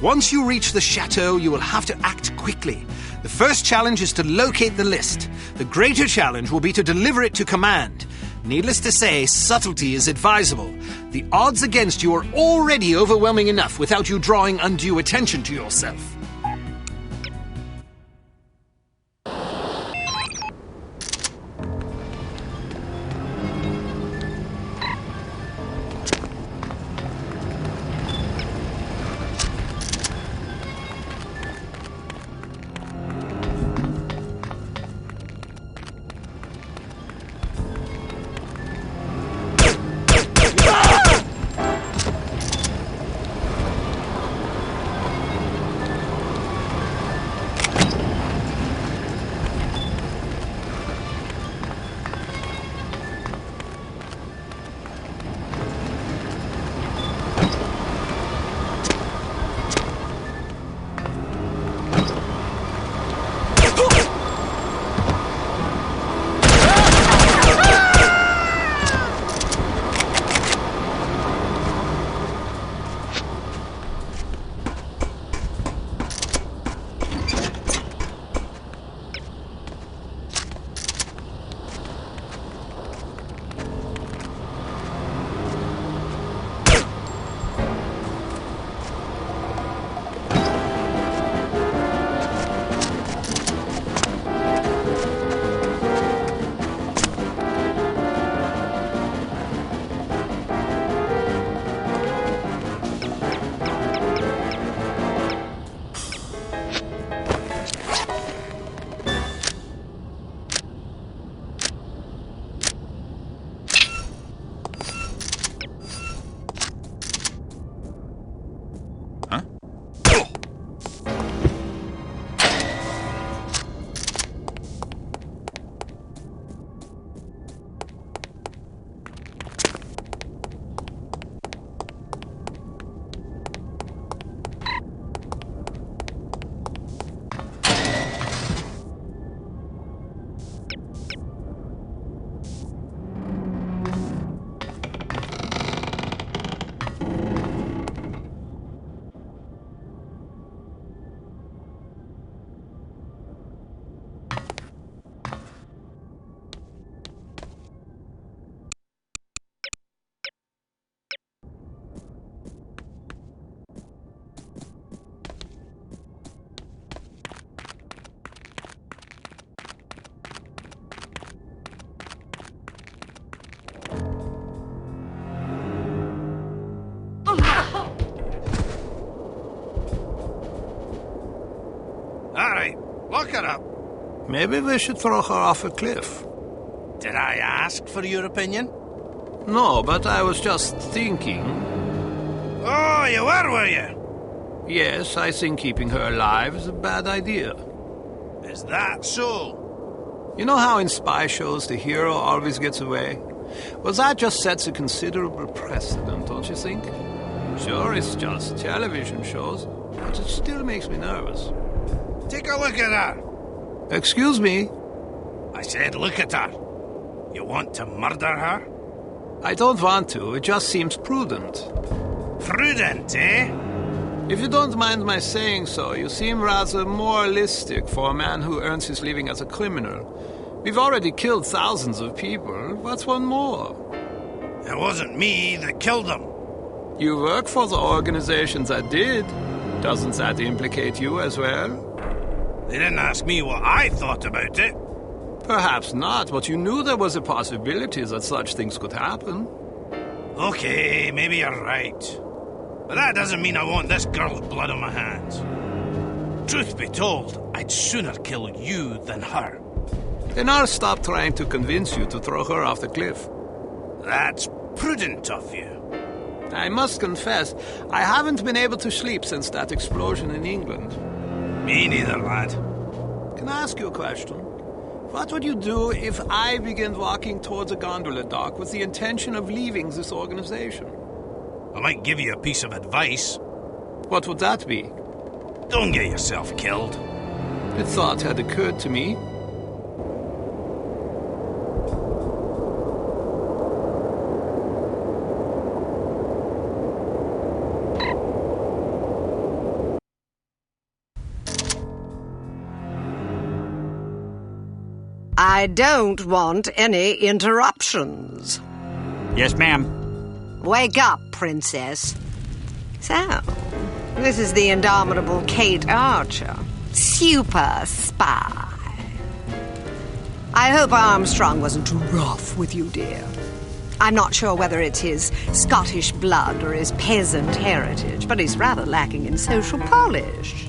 Once you reach the chateau, you will have to act quickly. The first challenge is to locate the list. The greater challenge will be to deliver it to command. Needless to say, subtlety is advisable. The odds against you are already overwhelming enough without you drawing undue attention to yourself. Alright, lock her up. Maybe we should throw her off a cliff. Did I ask for your opinion? No, but I was just thinking. Oh, you were you? Yes, I think keeping her alive is a bad idea. Is that so? You know how in spy shows the hero always gets away? Well, that just sets a considerable precedent, don't you think? Sure, it's just television shows, but it still makes me nervous. Take a look at her. Excuse me? I said look at her. You want to murder her? I don't want to, it just seems prudent. Prudent, eh? If you don't mind my saying so, you seem rather moralistic for a man who earns his living as a criminal. We've already killed thousands of people. What's one more? It wasn't me that killed them. You work for the organization that did. Doesn't that implicate you as well? They didn't ask me what I thought about it. Perhaps not, but you knew there was a possibility that such things could happen. Okay, maybe you're right. But that doesn't mean I want this girl's blood on my hands. Truth be told, I'd sooner kill you than her. Then I'll stop trying to convince you to throw her off the cliff. That's prudent of you. I must confess, I haven't been able to sleep since that explosion in England. Me neither, lad. Can I ask you a question? What would you do if I began walking towards a gondola dock with the intention of leaving this organization? I might give you a piece of advice. What would that be? Don't get yourself killed. The thought had occurred to me. I don't want any interruptions. Yes, ma'am. Wake up, princess. So, this is the indomitable Cate Archer, super spy. I hope Armstrong wasn't too rough with you, dear. I'm not sure whether it's his Scottish blood or his peasant heritage, but he's rather lacking in social polish.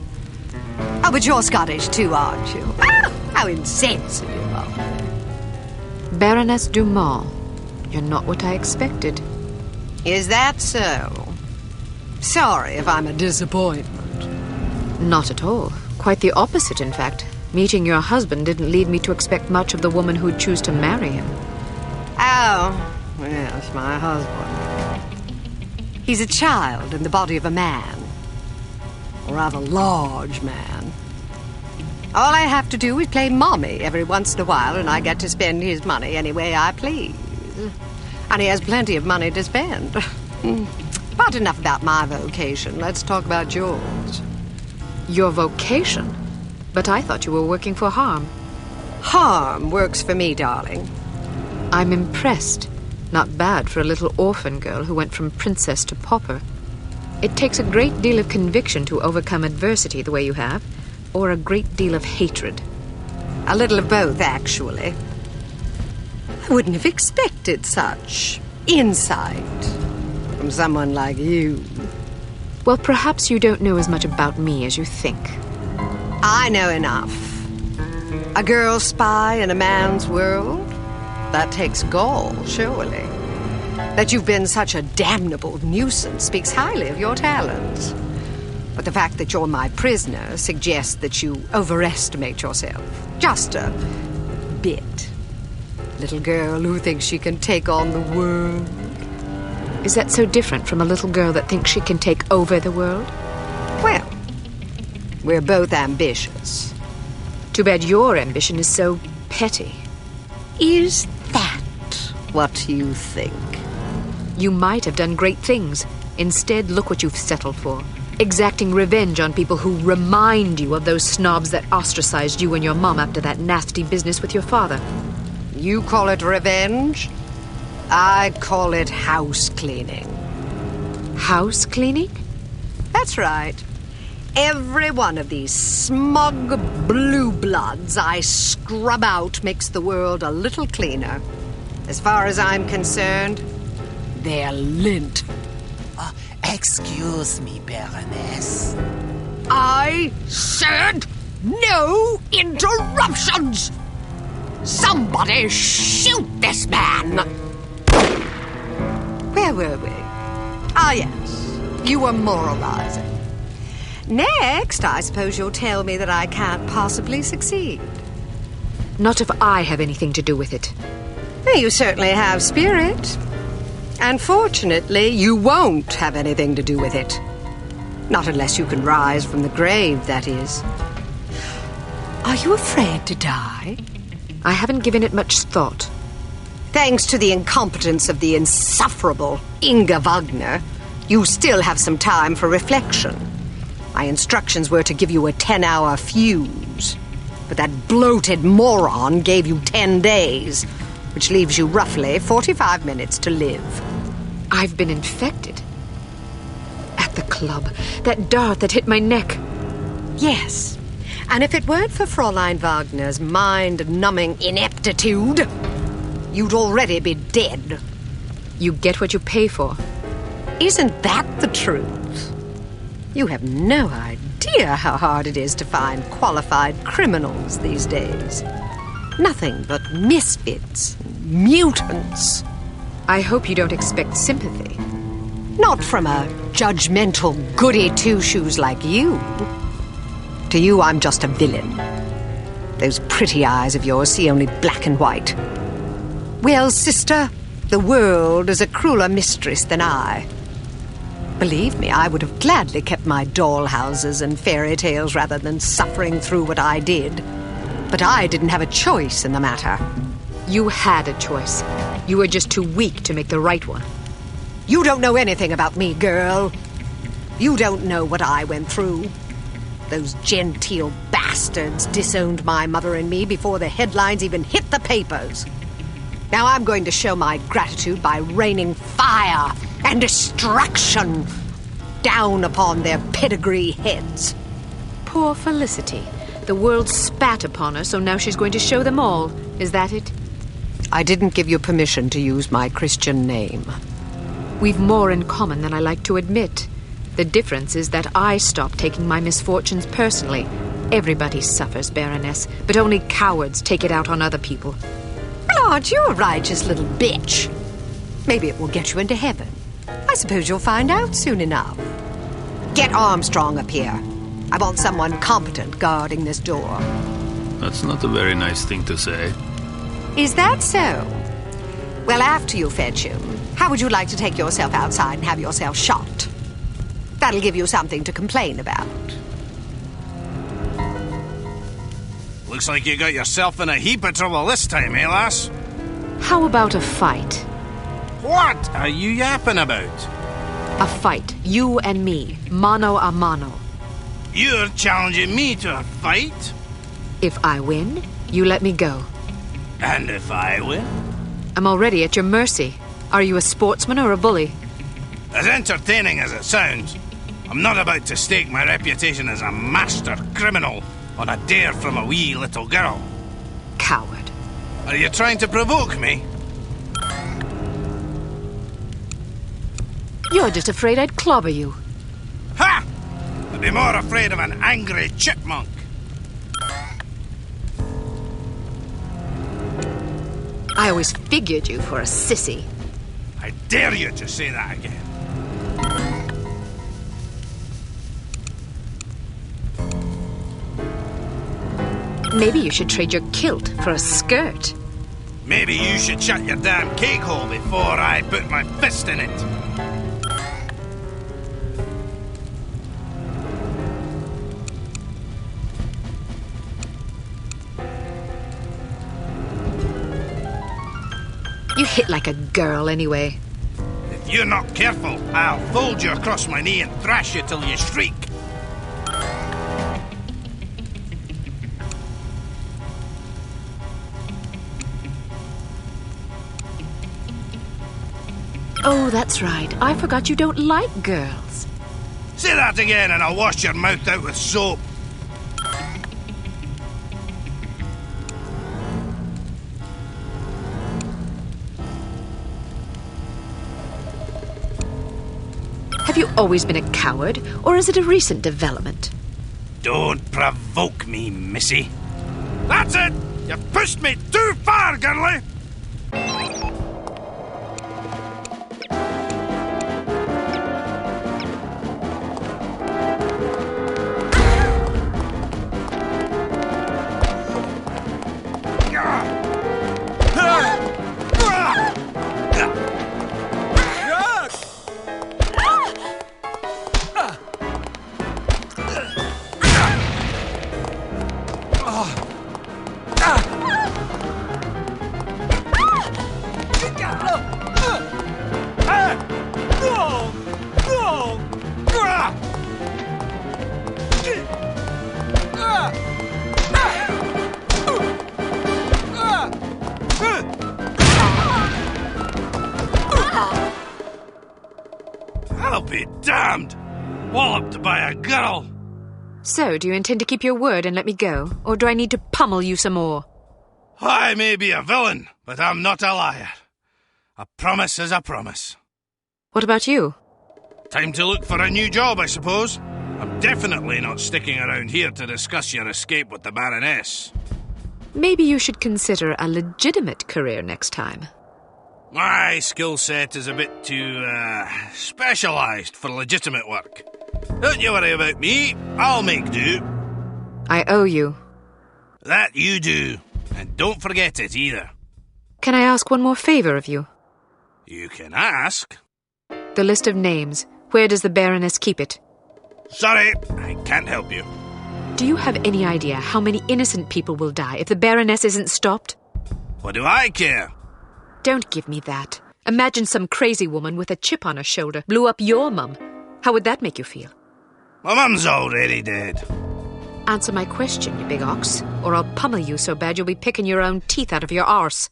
Oh, but you're Scottish too, aren't you? Ah, how insensitive of me. Baroness Dumont, you're not what I expected. Is that so? Sorry if I'm a disappointment. Not at all. Quite the opposite, in fact. Meeting your husband didn't lead me to expect much of the woman who'd choose to marry him. Oh, yes, my husband. He's a child in the body of a man. A rather large man. All I have to do is play mommy every once in a while, and I get to spend his money any way I please. And he has plenty of money to spend. But enough about my vocation. Let's talk about yours. Your vocation? But I thought you were working for harm. Harm works for me, darling. I'm impressed. Not bad for a little orphan girl who went from princess to pauper. It takes a great deal of conviction to overcome adversity the way you have, or a great deal of hatred. A little of both, actually. I wouldn't have expected such insight from someone like you. Well, perhaps you don't know as much about me as you think. I know enough. A girl spy in a man's world? That takes gall, surely. That you've been such a damnable nuisance speaks highly of your talents. But the fact that you're my prisoner suggests that you overestimate yourself. Just a bit. Little girl who thinks she can take on the world. Is that so different from a little girl that thinks she can take over the world? Well, we're both ambitious. Too bad your ambition is so petty. Is that what you think? You might have done great things. Instead, look what you've settled for. Exacting revenge on people who remind you of those snobs that ostracized you and your mom after that nasty business with your father. You call it revenge? I call it house cleaning. House cleaning? That's right. Every one of these smug blue bloods I scrub out makes the world a little cleaner. As far as I'm concerned, they're lint. Excuse me, Baroness. I said no interruptions! Somebody shoot this man! Where were we? Ah, yes. You were moralizing. Next, I suppose you'll tell me that I can't possibly succeed. Not if I have anything to do with it. You certainly have spirit. And fortunately, you won't have anything to do with it. Not unless you can rise from the grave, that is. Are you afraid to die? I haven't given it much thought. Thanks to the incompetence of the insufferable Inga Wagner, you still have some time for reflection. My instructions were to give you a 10-hour fuse. But that bloated moron gave you 10 days, which leaves you roughly 45 minutes to live. I've been infected. At the club, that dart that hit my neck. Yes, and if it weren't for Fräulein Wagner's mind-numbing ineptitude, you'd already be dead. You get what you pay for. Isn't that the truth? You have no idea how hard it is to find qualified criminals these days. Nothing but misfits, mutants. I hope you don't expect sympathy. Not from a judgmental goody-two-shoes like you. To you, I'm just a villain. Those pretty eyes of yours see only black and white. Well, sister, the world is a crueler mistress than I. Believe me, I would have gladly kept my dollhouses and fairy tales rather than suffering through what I did. But I didn't have a choice in the matter. You had a choice. You were just too weak to make the right one. You don't know anything about me, girl. You don't know what I went through. Those genteel bastards disowned my mother and me before the headlines even hit the papers. Now I'm going to show my gratitude by raining fire and destruction down upon their pedigree heads. Poor Felicity. The world spat upon her, so now she's going to show them all. Is that it? I didn't give you permission to use my Christian name. We've more in common than I like to admit. The difference is that I stopped taking my misfortunes personally. Everybody suffers, Baroness, but only cowards take it out on other people. Well, aren't you a righteous little bitch? Maybe it will get you into heaven. I suppose you'll find out soon enough. Get Armstrong up here. I want someone competent guarding this door. That's not a very nice thing to say. Is that so? Well, after you fetch him, how would you like to take yourself outside and have yourself shot? That'll give you something to complain about. Looks like you got yourself in a heap of trouble this time, eh, lass? How about a fight? What are you yapping about? A fight, you and me, mano a mano. You're challenging me to a fight? If I win, you let me go. And if I win? I'm already at your mercy. Are you a sportsman or a bully? As entertaining as it sounds, I'm not about to stake my reputation as a master criminal on a dare from a wee little girl. Coward. Are you trying to provoke me? You're just afraid I'd clobber you. Ha! I'd be more afraid of an angry chipmunk. I always figured you for a sissy. I dare you to say that again. Maybe you should trade your kilt for a skirt. Maybe you should shut your damn cake hole before I put my fist in it. You hit like a girl anyway. If you're not careful, I'll fold you across my knee and thrash you till you shriek. Oh, that's right. I forgot you don't like girls. Say that again and I'll wash your mouth out with soap. Have you always been a coward, or is it a recent development? Don't provoke me, missy. That's it! You've pushed me too far, girlie! I'll be damned! Walloped by a girl! So, do you intend to keep your word and let me go, or do I need to pummel you some more? I may be a villain, but I'm not a liar. A promise is a promise. What about you? Time to look for a new job, I suppose. I'm definitely not sticking around here to discuss your escape with the Baroness. Maybe you should consider a legitimate career next time. My skill set is a bit too, specialised for legitimate work. Don't you worry about me. I'll make do. I owe you. That you do. And don't forget it either. Can I ask one more favour of you? You can ask. The list of names. Where does the Baroness keep it? Sorry, I can't help you. Do you have any idea how many innocent people will die if the Baroness isn't stopped? What do I care? Don't give me that. Imagine some crazy woman with a chip on her shoulder blew up your mum. How would that make you feel? My mum's already dead. Answer my question, you big ox, or I'll pummel you so bad you'll be picking your own teeth out of your arse.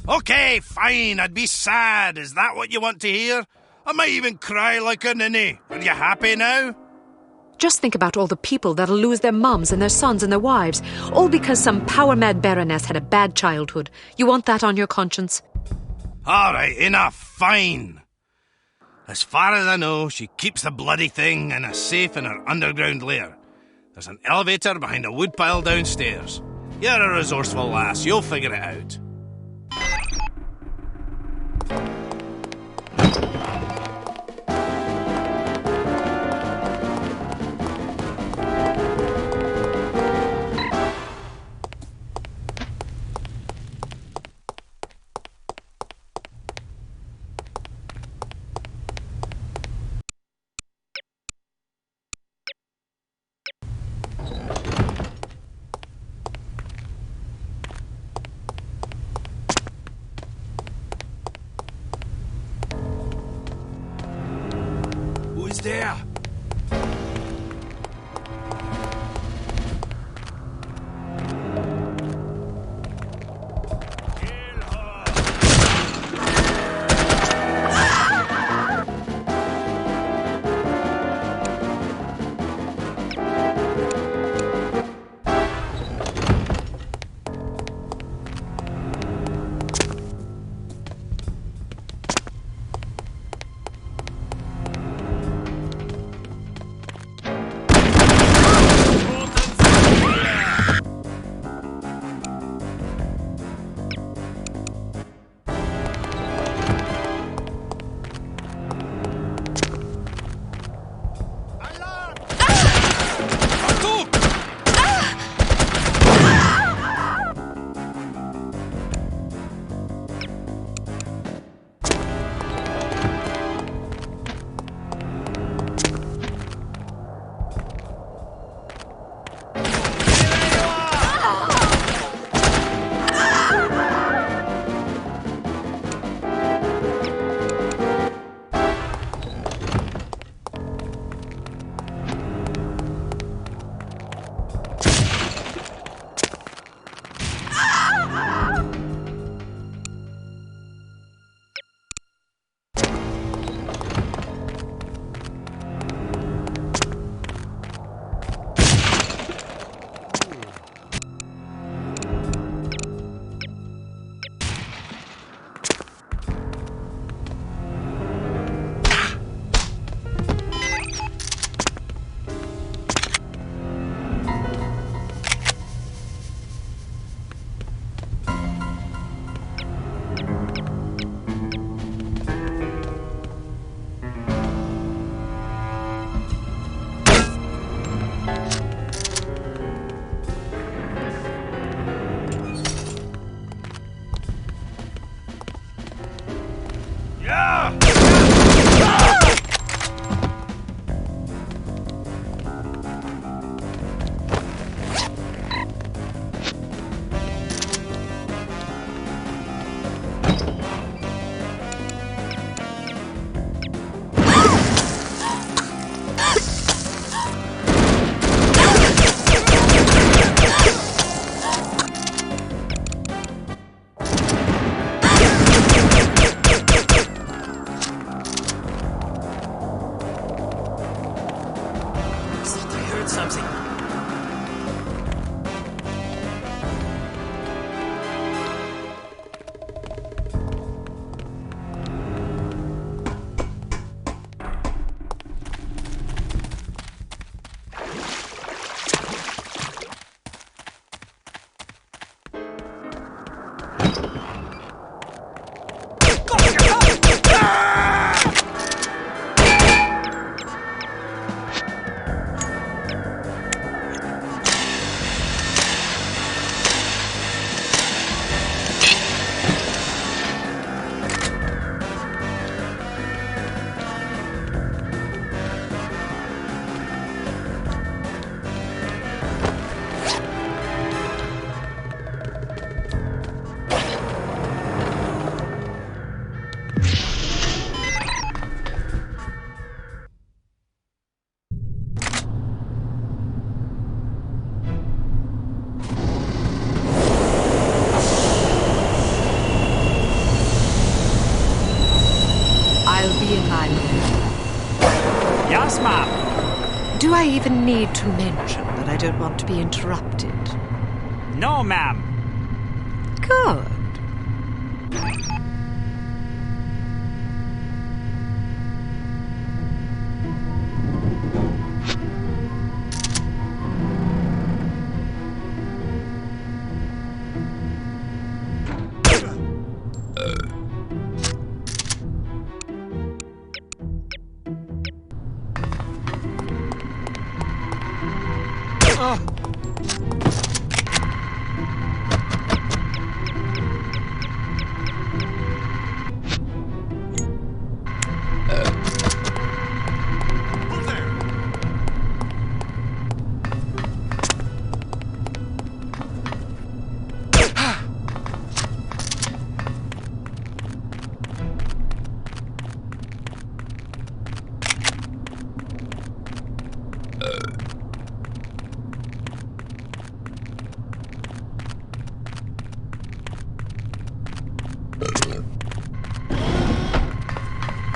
Okay, fine, I'd be sad. Is that what you want to hear? I might even cry like a ninny. Are you happy now? Just think about all the people that'll lose their mums and their sons and their wives, all because some power-mad baroness had a bad childhood. You want that on your conscience? All right, enough, fine. As far as I know, she keeps the bloody thing in a safe in her underground lair. There's an elevator behind a woodpile downstairs. You're a resourceful lass, you'll figure it out. Who is there? Yes, ma'am. Do I even need to mention that I don't want to be interrupted? No, ma'am. Good.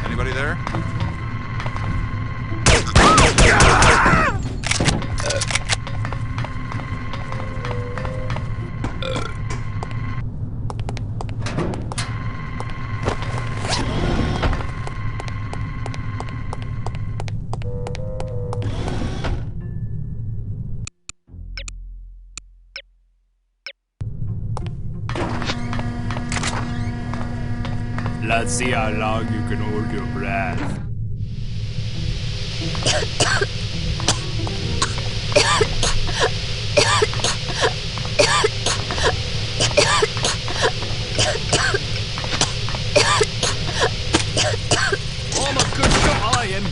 Anybody there? Let's see how long you can hold your breath. Oh my good shot, Ian!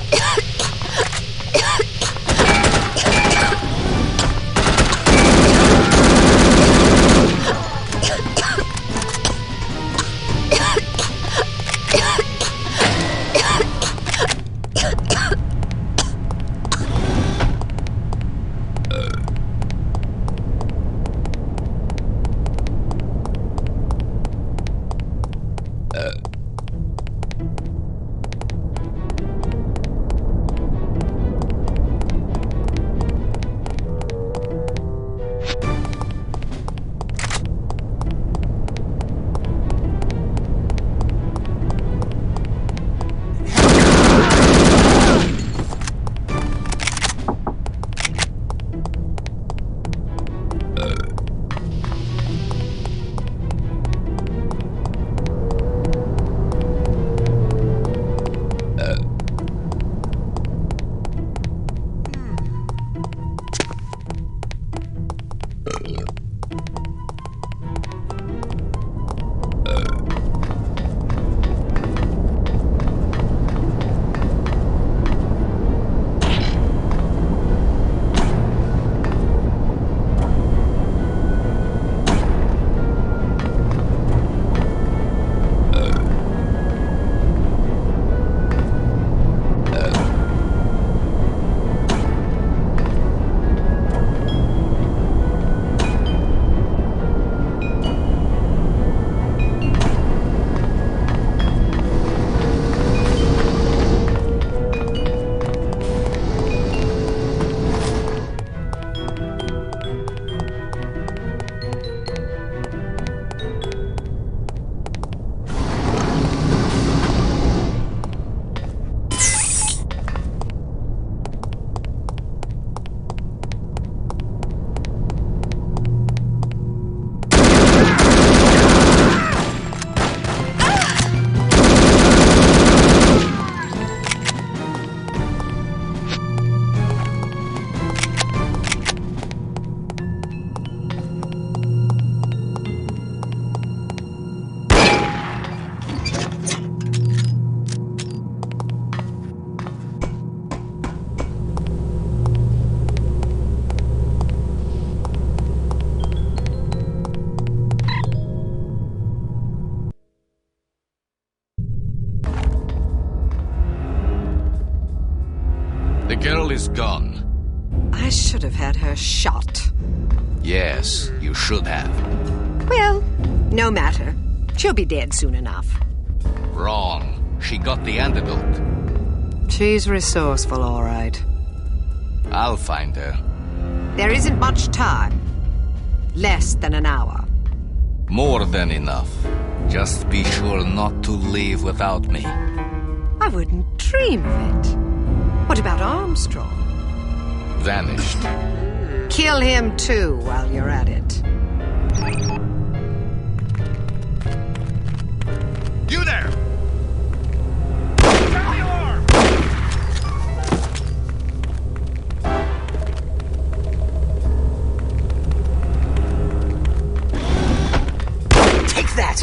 The girl is gone. I should have had her shot. Yes, you should have. Well, no matter. She'll be dead soon enough. Wrong. She got the antidote. She's resourceful, all right. I'll find her. There isn't much time. Less than an hour. More than enough. Just be sure not to leave without me. I wouldn't dream of it. What about Armstrong? Vanished. Kill him too while you're at it. You there! Sound the alarm! Take that!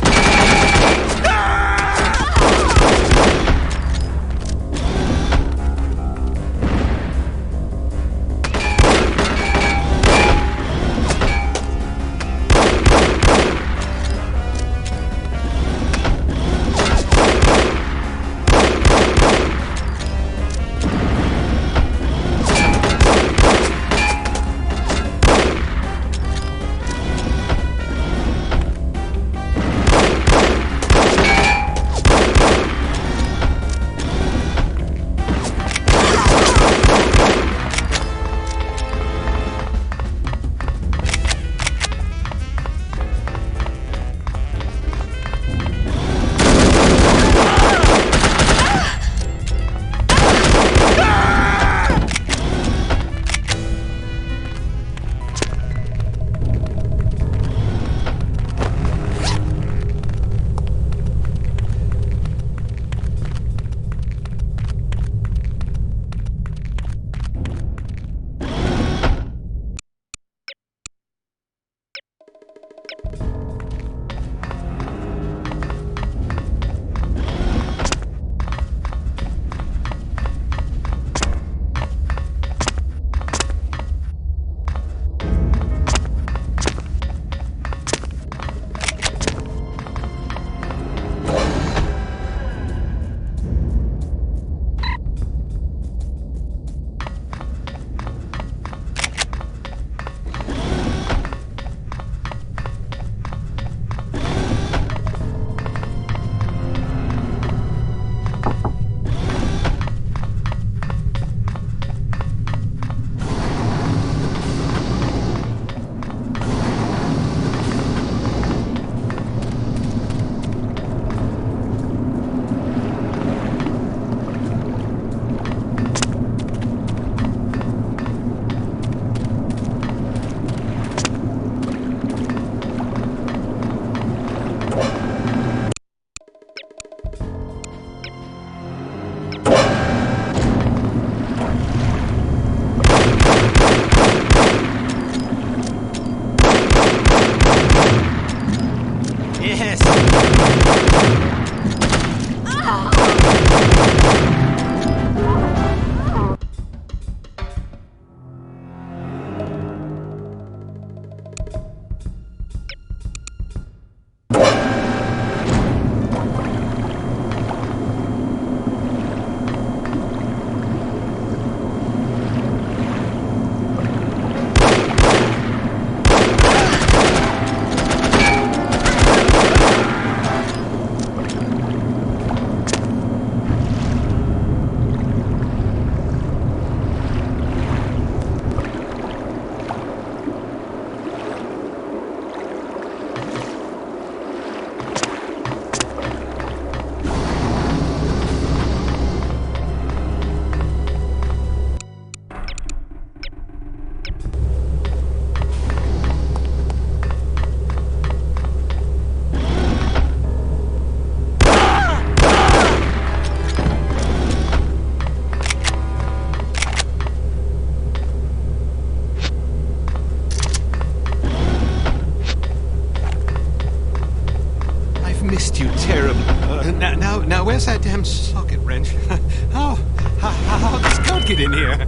Now, where's that damn socket wrench? How did this code get in here?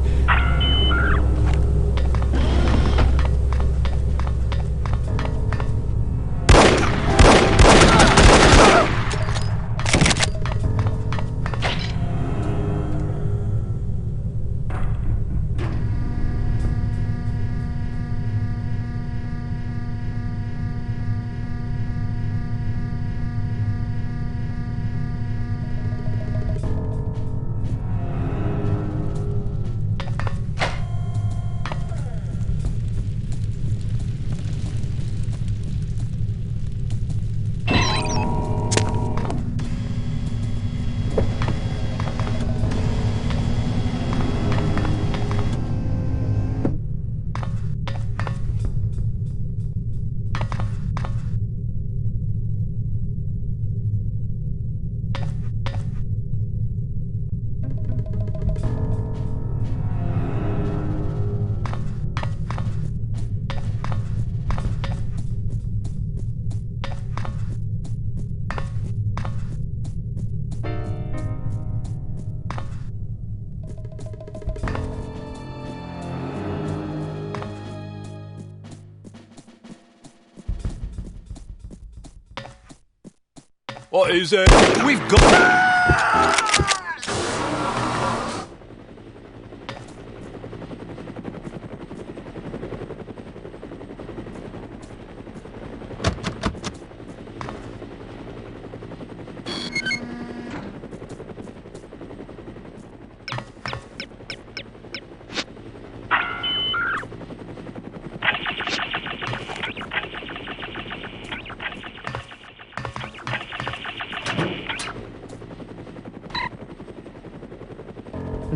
What is it? We've got...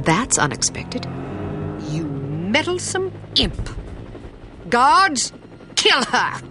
That's unexpected. You meddlesome imp. Guards, kill her!